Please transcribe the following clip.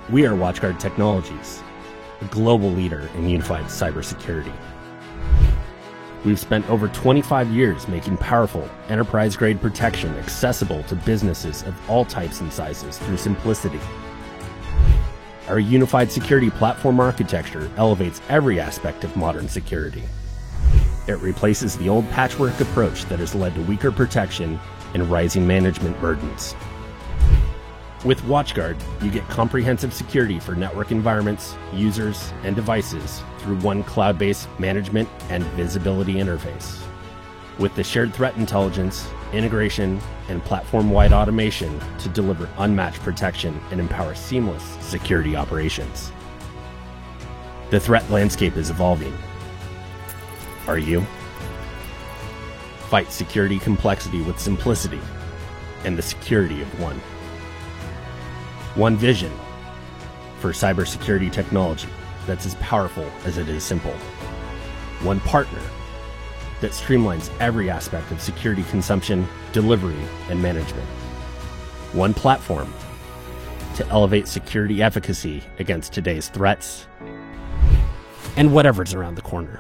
We are WatchGuard Technologies, a global leader in unified cybersecurity. We've spent over 25 years making powerful, enterprise-grade protection accessible to businesses of all types and sizes through simplicity. Our unified security platform architecture elevates every aspect of modern security. It replaces the old patchwork approach that has led to weaker protection and rising management burdens. With WatchGuard, you get comprehensive security for network environments, users, and devices through one cloud-based management and visibility interface. With the shared threat intelligence, integration, and platform-wide automation to deliver unmatched protection and empower seamless security operations. The threat landscape is evolving. Are you? Fight security complexity with simplicity and the security of one. One vision for cybersecurity technology that's as powerful as it is simple. One partner that streamlines every aspect of security consumption, delivery, and management. One platform to elevate security efficacy against today's threats and whatever's around the corner.